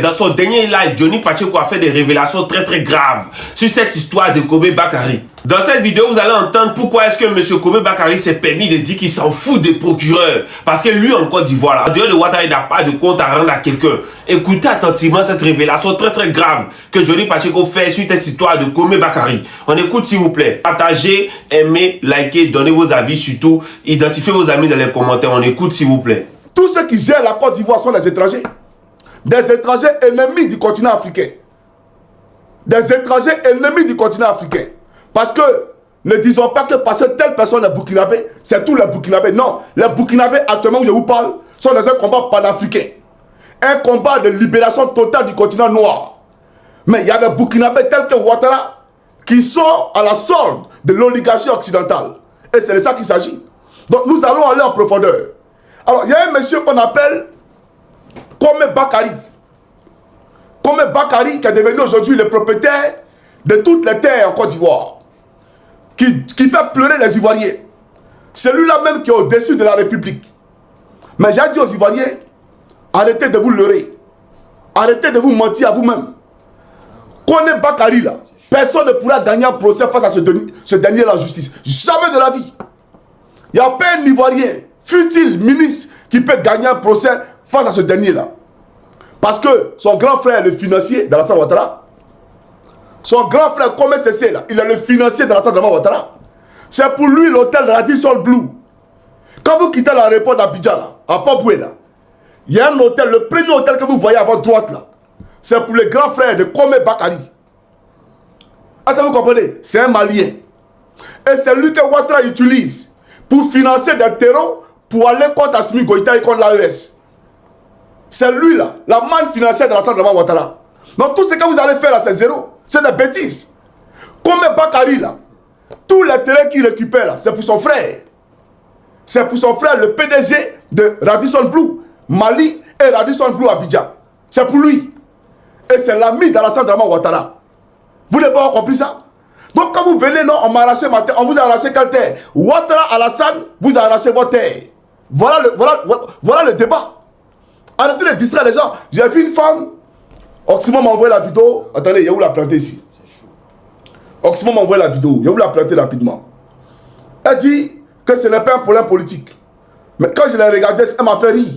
Dans son dernier live, Johnny Pacheco a fait des révélations très graves sur cette histoire de Kobe Bakary. Dans cette vidéo, vous allez entendre pourquoi est-ce que M. Kobe Bakary s'est permis de dire qu'il s'en fout des procureurs. Parce que lui, en Côte d'Ivoire, en dehors de Ouattara, il n'a pas de compte à rendre à quelqu'un. Écoutez attentivement cette révélation très grave que Johnny Pacheco fait sur cette histoire de Kobe Bakary. On écoute s'il vous plaît. Partagez, aimez, likez, donnez vos avis, surtout identifiez vos amis dans les commentaires. On écoute s'il vous plaît. Tous ceux qui gèrent la Côte d'Ivoire sont des étrangers. Des étrangers ennemis du continent africain. Des étrangers ennemis du continent africain. Parce que, ne disons pas que parce que telle personne est burkinabé, c'est tout les burkinabés. Non, les burkinabés actuellement où je vous parle, sont dans un combat panafricain. Un combat de libération totale du continent noir. Mais il y a des burkinabés tels que Ouattara qui sont à la solde de l'oligarchie occidentale. Et c'est de ça qu'il s'agit. Donc nous allons aller en profondeur. Alors, il y a un monsieur qu'on appelle Kobe Bakary. Kobe Bakary qui est devenu aujourd'hui le propriétaire de toutes les terres en Côte d'Ivoire. Qui fait pleurer les Ivoiriens. Celui-là même qui est au-dessus de la République. Mais j'ai dit aux Ivoiriens, arrêtez de vous leurrer. Arrêtez de vous mentir à vous-même. Kobe Bakary là, personne ne pourra gagner un procès face à ce dernier en justice. Jamais de la vie. Il n'y a pas un Ivoirien, fut-il ministre, qui peut gagner un procès face à ce dernier-là. Parce que son grand frère, le financier d'Alassane Ouattara, son grand frère, comme SCC, là, il est le financier d'Alassane Ouattara. C'est pour lui l'hôtel Radisson Blu. Quand vous quittez l'aéroport d'Abidjan, à Port-Boué, là, il y a un hôtel, le premier hôtel que vous voyez à votre droite, là, c'est pour le grand frère de Kobe Bakary. Ah, ça vous comprenez? C'est un Malien. Et c'est lui que Ouattara utilise pour financer des terrors pour aller contre Assimi Goïta et contre l'AES. C'est lui là, la manne financière de l'Alassane Ouattara. Donc tout ce que vous allez faire là, c'est zéro. C'est des bêtises. Comme Bakary là, tous les terrains qu'il récupère là, c'est pour son frère. C'est pour son frère, le PDG de Radisson Blu, Mali et Radisson Blu Abidjan. C'est pour lui. Et c'est l'ami d'Alassane Ouattara. Vous n'avez pas compris ça? Donc quand vous venez, non, on m'a arraché ma terre, on vous a arraché quelle terre? Ouattara Alassane vous a arraché votre terre. Voilà le débat. Arrêtez de distraire les gens. J'ai vu une femme. Oxymon m'a envoyé la vidéo. Attendez, il y a où la planter ici? Oxymon m'a envoyé la vidéo. Il y a où la planter rapidement? Elle dit que ce n'est pas un problème politique. Mais quand je l'ai regardée, elle m'a fait rire.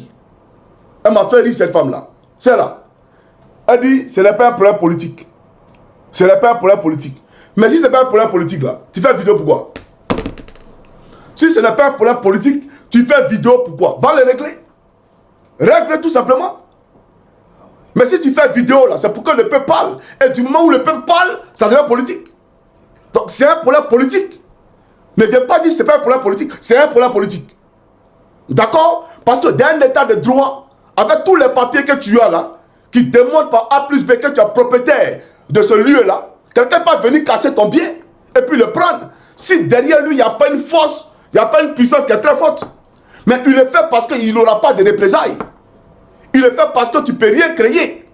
Elle m'a fait rire, cette femme-là. C'est là. Elle dit ce n'est pas un problème politique. Ce n'est pas un problème politique. Mais si ce n'est pas un problème politique, là, tu fais vidéo pourquoi? Si ce n'est pas un problème politique, tu fais vidéo pourquoi? Va le régler. Règle tout simplement. Mais si tu fais vidéo là, c'est pour que le peuple parle. Et du moment où le peuple parle, ça devient politique. Donc c'est un problème politique. Ne viens pas dire que ce n'est pas un problème politique. C'est un problème politique. D'accord? Parce que dans un état de droit, avec tous les papiers que tu as là, qui démontrent par A plus B que tu es propriétaire de ce lieu là, quelqu'un peut venir casser ton bien et puis le prendre. Si derrière lui, il n'y a pas une force, il n'y a pas une puissance qui est très forte. Mais il le fait parce qu'il n'aura pas de représailles. Il le fait parce que tu ne peux rien créer.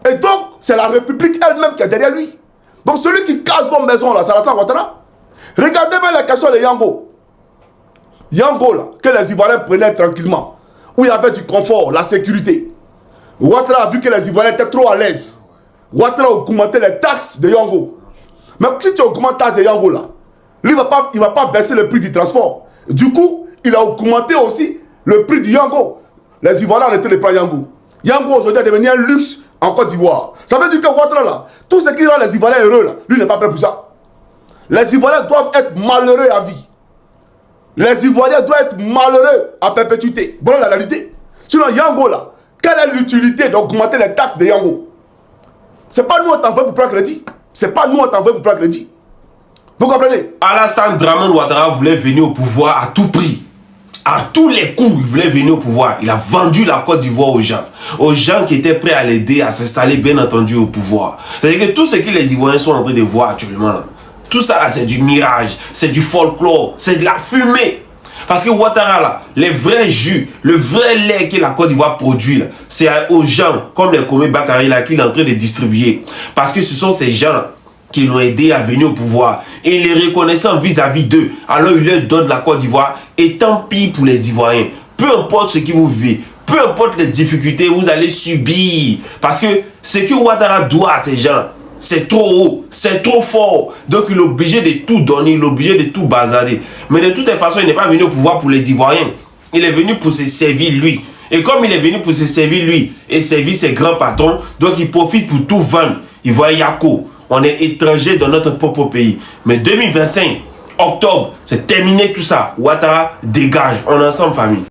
Et donc, c'est la République elle-même qui est derrière lui. Donc, celui qui casse vos maisons, là, c'est Alassane Ouattara. Regardez bien la question de Yango. Yango, là, que les Ivoiriens prenaient tranquillement. Où il y avait du confort, la sécurité. Ouattara a vu que les Ivoiriens étaient trop à l'aise. Ouattara a augmenté les taxes de Yango. Mais si tu augmentes les taxes de Yango, là, lui, il ne va pas baisser le prix du transport. Du coup, il a augmenté aussi le prix du Yango. Les Ivoiriens ont arrêté de prendre Yango. Yango aujourd'hui est devenu un luxe en Côte d'Ivoire. Ça veut dire que Ouattara là, tout ce qui rend les Ivoiriens heureux là, lui n'est pas prêt pour ça. Les Ivoiriens doivent être malheureux à vie. Les Ivoiriens doivent être malheureux à perpétuité. Voilà la réalité. Sinon Yango là, quelle est l'utilité d'augmenter les taxes de Yango? C'est pas nous on t'envoie pour prendre crédit. C'est pas nous on t'envoie pour prendre crédit. Vous comprenez? Alassane Ouattara voulait venir au pouvoir à tout prix. À tous les coups, il voulait venir au pouvoir. Il a vendu la Côte d'Ivoire aux gens qui étaient prêts à l'aider à s'installer, bien entendu, au pouvoir. C'est-à-dire que tout ce que les Ivoiriens sont en train de voir actuellement, là, tout ça, c'est du mirage, c'est du folklore, c'est de la fumée. Parce que Ouattara, là, les vrais jus, le vrai lait que la Côte d'Ivoire produit, c'est aux gens, comme les Kobe Bakary, là, qu'il est en train de distribuer. Parce que ce sont ces gens qui l'ont aidé à venir au pouvoir. Et les reconnaissant vis-à-vis d'eux, alors il leur donne la Côte d'Ivoire. Et tant pis pour les Ivoiriens. Peu importe ce que vous vivez, peu importe les difficultés, vous allez subir. Parce que ce que Ouattara doit à ces gens, c'est trop haut, c'est trop fort. Donc il est obligé de tout donner, il est obligé de tout bazarder. Mais de toute façon, il n'est pas venu au pouvoir pour les Ivoiriens. Il est venu pour se servir lui. Et comme il est venu pour se servir lui et servir ses grands patrons, donc il profite pour tout vendre. Il voit Yako. On est étranger dans notre propre pays. Mais 2025, octobre, c'est terminé tout ça. Ouattara dégage. On est ensemble, famille.